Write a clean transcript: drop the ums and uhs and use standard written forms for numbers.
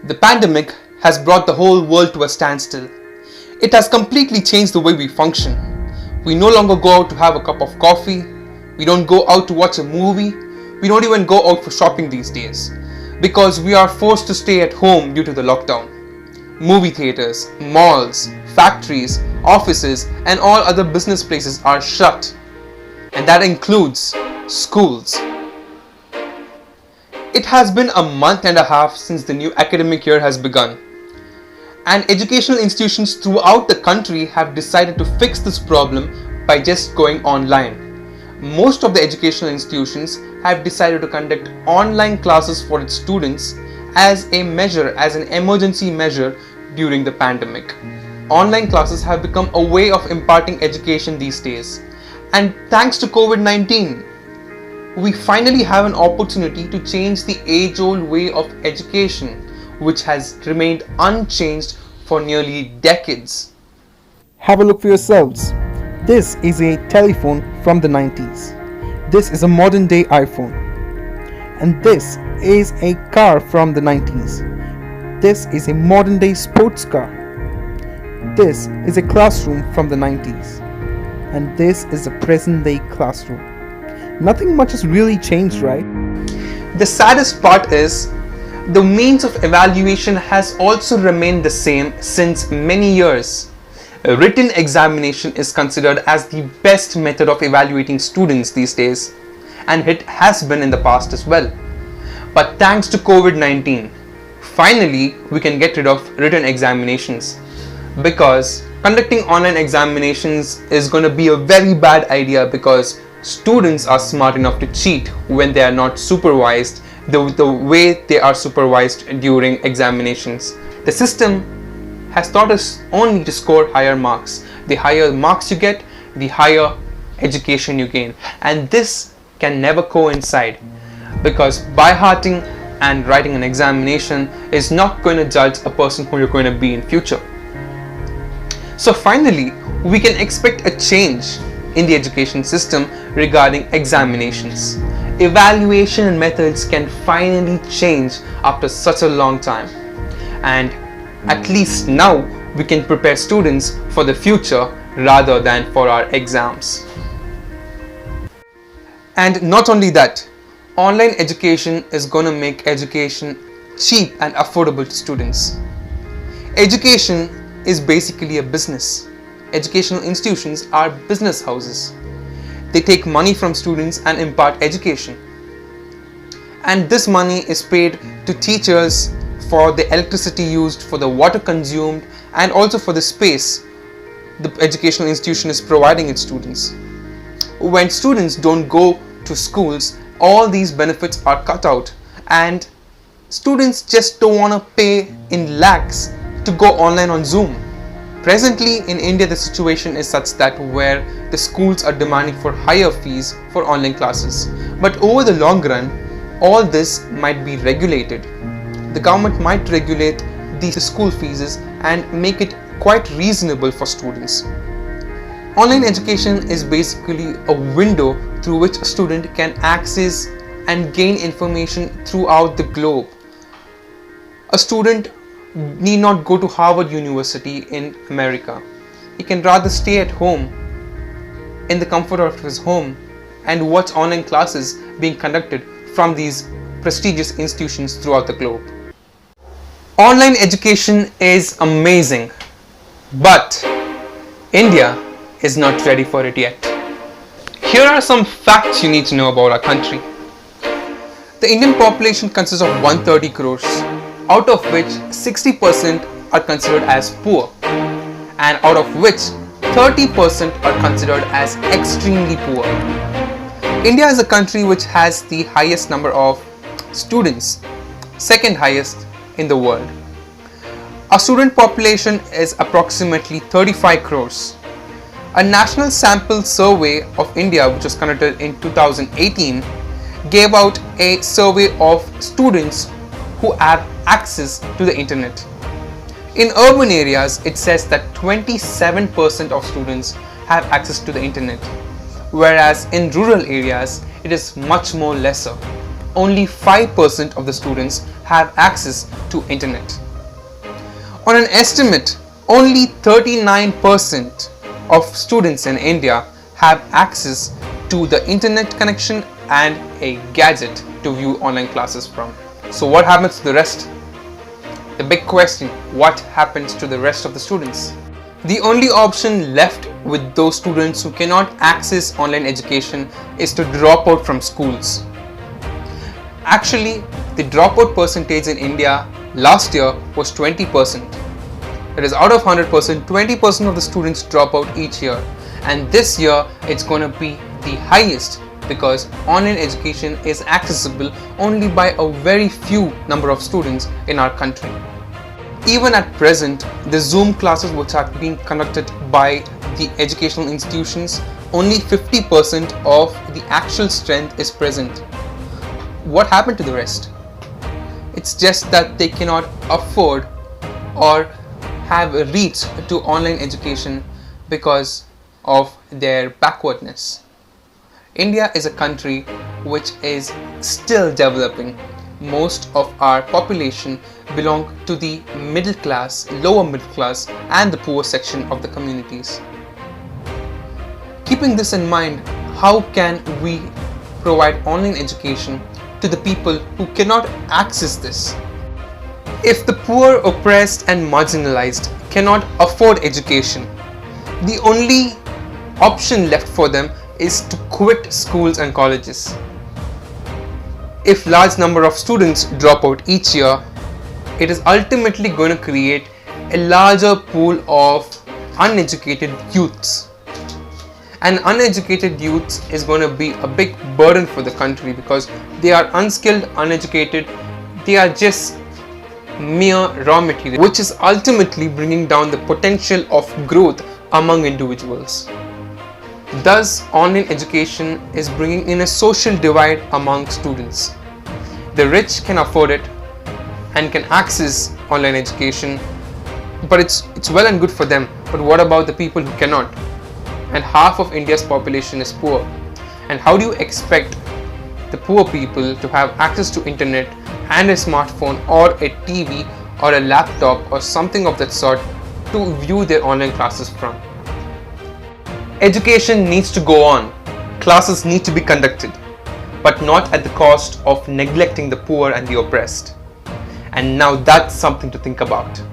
The pandemic has brought the whole world to a standstill. It has completely changed the way we function. We no longer go out to have a cup of coffee. We don't go out to watch a movie. We don't even go out for shopping these days because we are forced to stay at home due to the lockdown. Movie theaters, malls, factories, offices, and all other business places are shut. And that includes schools. It has been a month and a half since the new academic year has begun, and educational institutions throughout the country have decided to fix this problem by just going online. Most of the educational institutions have decided to conduct online classes for its students as an emergency measure during the pandemic. Online classes have become a way of imparting education these days, and thanks to COVID-19, we finally have an opportunity to change the age-old way of education, which has remained unchanged for nearly decades. Have a look for yourselves. This is a telephone from the 90s. This is a modern day iPhone. And this is a car from the 90s. This is a modern day sports car. This is a classroom from the 90s. And this is a present day classroom. Nothing much has really changed, right? The saddest part is the means of evaluation has also remained the same since many years. A written examination is considered as the best method of evaluating students these days, and it has been in the past as well. But thanks to COVID-19, finally we can get rid of written examinations, because conducting online examinations is going to be a very bad idea because students are smart enough to cheat when they are not supervised the way they are supervised during examinations. The system has taught us only to score higher marks. The higher marks you get, the higher education you gain. And this can never coincide because by-hearting and writing an examination is not going to judge a person who you're going to be in future. So finally, we can expect a change in the education system regarding examinations. Evaluation and methods can finally change after such a long time, and at least now we can prepare students for the future rather than for our exams. And not only that, online education is going to make education cheap and affordable to students. Education is basically a business. Educational institutions are business houses. They take money from students and impart education. And this money is paid to teachers for the electricity used, for the water consumed, and also for the space the educational institution is providing its students. When students don't go to schools, all these benefits are cut out, and students just don't want to pay in lakhs to go online on Zoom. Presently in India, the situation is such that where the schools are demanding for higher fees for online classes. But over the long run, all this might be regulated. The government might regulate these school fees and make it quite reasonable for students. Online education is basically a window through which a student can access and gain information throughout the globe. A student need not go to Harvard University in America. He can rather stay at home in the comfort of his home and watch online classes being conducted from these prestigious institutions throughout the globe. Online education is amazing, but India is not ready for it yet. Here are some facts you need to know about our country. The Indian population consists of 130 crores, out of which 60% are considered as poor, and out of which 30% are considered as extremely poor. India is a country which has the highest number of students, second highest in the world. Our student population is approximately 35 crores. A national sample survey of India, which was conducted in 2018, gave out a survey of students who have access to the internet. In urban areas, it says that 27% of students have access to the internet, whereas in rural areas, it is much more lesser. only 5% of the students have access to internet. On an estimate, only 39% of students in India have access to the internet connection and a gadget to view online classes from. So what happens to the rest? The big question, what happens to the rest of the students? The only option left with those students who cannot access online education is to drop out from schools. Actually, the dropout percentage in India last year was 20%. That is, out of 100%, 20% of the students drop out each year. And this year, it's going to be the highest because online education is accessible only by a very few number of students in our country. Even at present, the Zoom classes which are being conducted by the educational institutions, only 50% of the actual strength is present. What happened to the rest? It's just that they cannot afford or have a reach to online education because of their backwardness. India is a country which is still developing. Most of our population belong to the middle class, lower middle class, and the poor section of the communities. Keeping this in mind, how can we provide online education to the people who cannot access this? If the poor, oppressed, and marginalized cannot afford education, the only option left for them is to quit schools and colleges. If large number of students drop out each year, it is ultimately going to create a larger pool of uneducated youths. And uneducated youths is going to be a big burden for the country because they are unskilled, uneducated, they are just mere raw material, which is ultimately bringing down the potential of growth among individuals. Thus, online education is bringing in a social divide among students. The rich can afford it and can access online education, but it's well and good for them. But what about the people who cannot? And half of India's population is poor. And how do you expect the poor people to have access to internet and a smartphone or a TV or a laptop or something of that sort to view their online classes from? Education needs to go on. Classes need to be conducted, but not at the cost of neglecting the poor and the oppressed. And now that's something to think about.